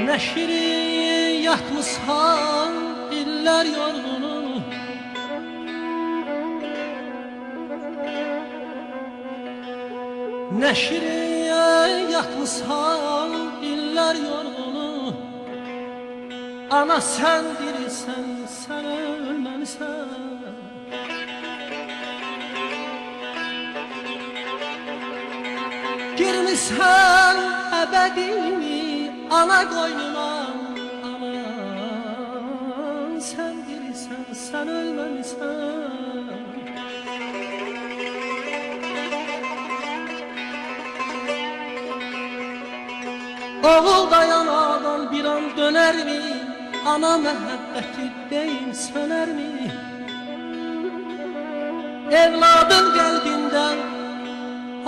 Ne şirin yatmışsan iller yorgunu, ne şirin yatmışsan iller yorgunu. Ana sen dirisən, sen ölməlisən. Girmişsən əbədini ana qoynuna. Aman sen dirisən, sen ölməlisən. Oğul dayanadan bir an döner mi? Ana məhəbbəti deyim söner mi? Evladın qəlbindən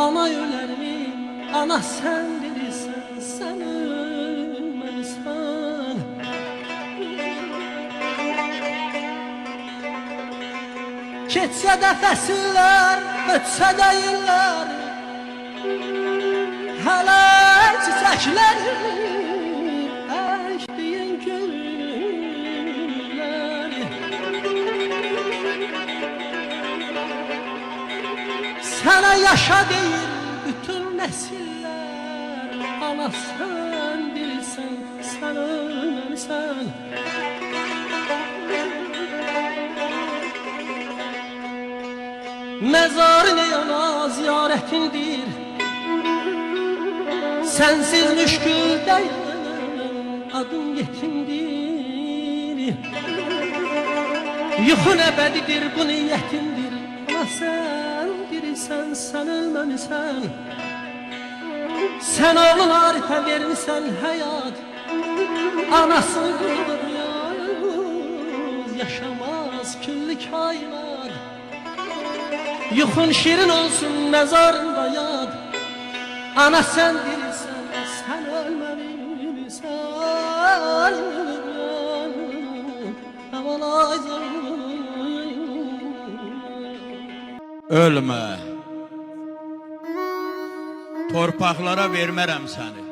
ana ölər mi? Ana sen dirisən, sen ölməlisən. Keçsə də fəsillər, ötsə də illər, hələ çiçəkləri əkdiyin gülləri. Sənə yaşa deyir bütün nəsillər. Ana sən dirisən, sən ölməlisən. Mezarın yana ziyaretindir, sensiz müşkül değil, adım yetimdir. Yuxun ebedidir, bu niyetimdir. Ana sen dirisən, sen ölməlisən. Sen oğlun Arif'e vermişsən hayat. Anasız yaşamaz küllü kainat. Yuxun şirin olsun mezarında yad. Ana sen dirisən, sen ölməlisən. Ölme. Torpaqlara vermərəm səni.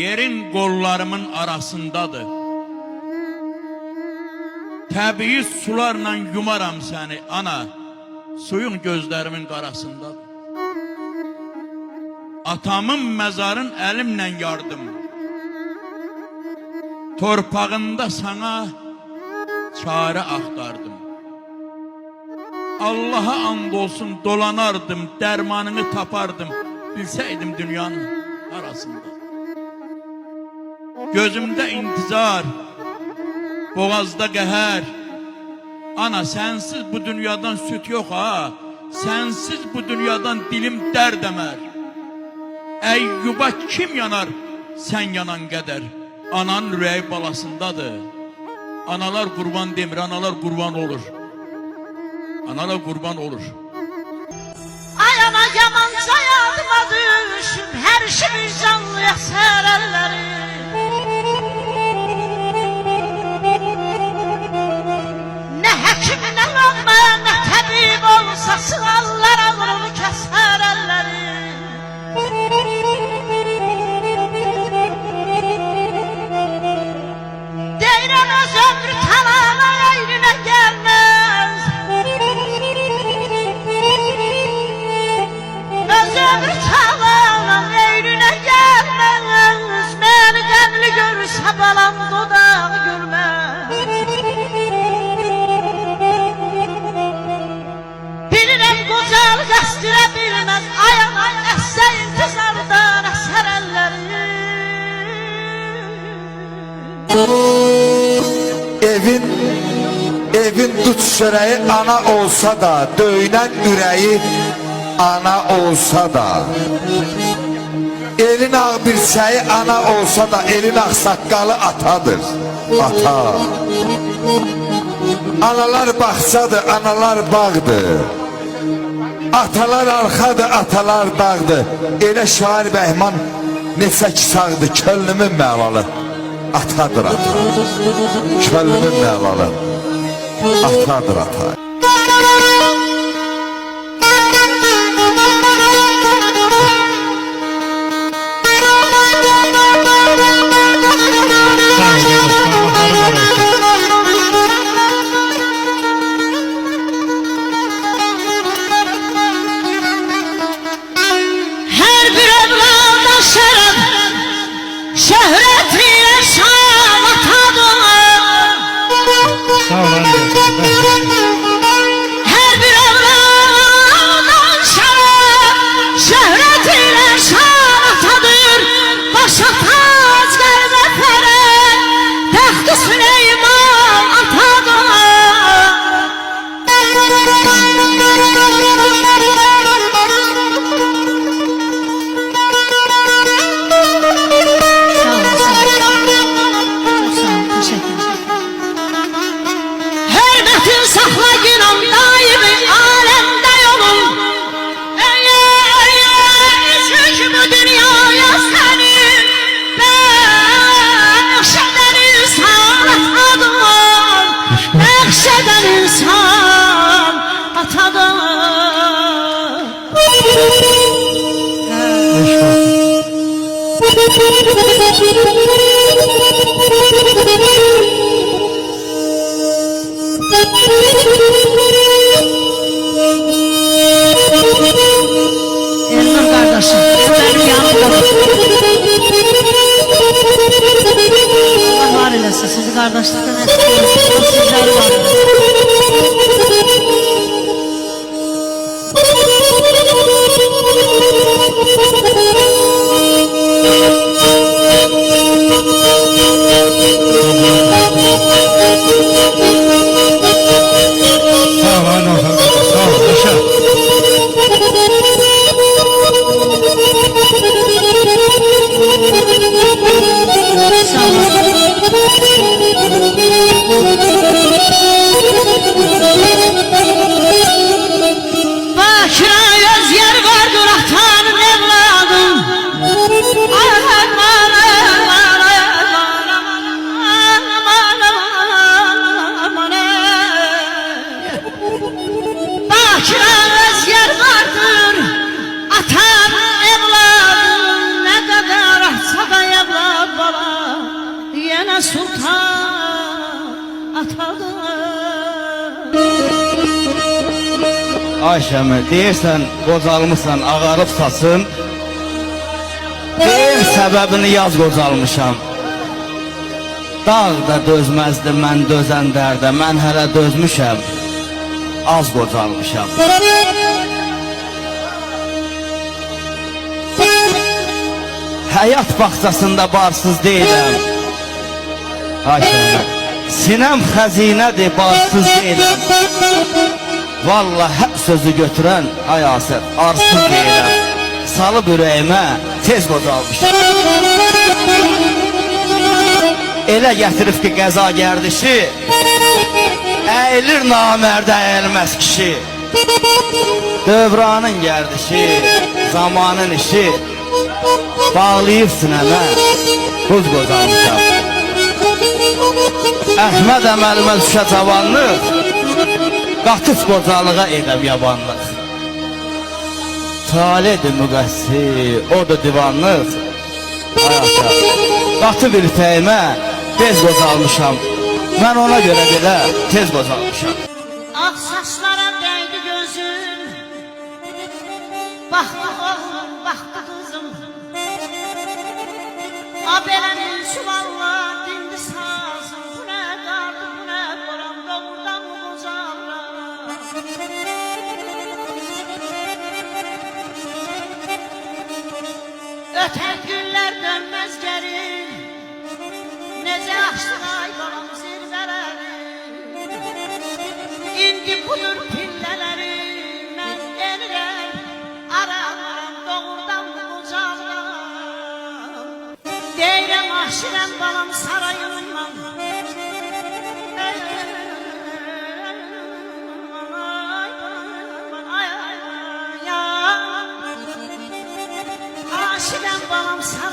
Yerin qollarımın arasındadır. Təbii sularla yumaram səni ana. Suyun gözlərimin qarasındadır. Atamın məzarın əlimlə yardım. Torpağında sana çare axtardım. Allah'a and olsun dolanardım, dermanını tapardım. Bilseydim dünyanın arasında. Gözümdə intizar, boğazda qəhər. Ana sensiz bu dünyadan süt yok ha. Sensiz bu dünyadan dilim dərd əmər. Əyyuba kim yanar sen yanan qədər. Ananın ürəyi balasındadır. Analar qurban demir, analar qurban olur. Analar qurban olur. Ay ana yamanca yadıma düşüm, her işimiz canlı yasar elleri. Ne hekim ne lokma ne tabip olsa sığallar ağrını keser elleri. Deyran öz ömrü talana eyrine gelmez. Öz ömrü talana eyrine gelmez. Beni demli görürse balam dudağı görmez. Bilirəm qocal qəsdirə bilməz. Ayanan əssə intizardan əsər əlləri. Evin tut çöreği ana olsa da, döyünen yüreği ana olsa da, elin ağ bir şeyi ana olsa da, elin ağ saqqalı atadır. Ata. Analar baxçadır, analar bağdır. Atalar arxadır, atalar dağdır. Elə şair Bəhman neçə ki sağdır, könlümün məvalı. Atadır ata. Könlümün məvalı. Atadır ata. Elnur kardeşim, benim yanımda. Allah var eylesin, sizi kardeşlikten eskiyoruz. Sizler var. Ayşəmi, deyirsən, qocalmışsan, ağarıb saçın. Deyir, səbəbini yaz qocalmışam. Dağ da dözməzdi mən dözən dərdə, mən hələ dözmüşəm, az qocalmışam. Həyat baxçasında barsız deyiləm. Ayşəmi, sinəm xəzinədir, barsız deyiləm. Vallahi hep sözü götürən ay Asır, arsız deyirəm. Salıb ürəyimə tez qocalmışam. Elə gətirib ki qəza gərdişi, əyilir namərdə əyilməz kişi. Dövranın gərdişi, zamanın işi, bağlayıb sinəmə buz qocalmışam. Əhməd əməlimə düşə cavanlıq, qatıf qocalığa edəm yabanlıq. Taledir müqəssir, odur divanlıq. Hayata, qatı bir təyimə tez qocalmışam. Mən ona görə belə tez qocalmışam. Ağ saçlara dəydi gözüm, baxdı oğlum, baxdı kızım. A belənin şu valla dindi sazım. Bu nə qardı, bu nə qoram, doğrudan mı qocalıram? Ötən günlər dönməz geri, necə açdıq ay balam zirvələri. İndi budur pillələri, mən enirəm, aram, doğrudan mı qocalıram? Deyirəm aşirəm balam sarayımdan. Aşirəm balam sarayımdan.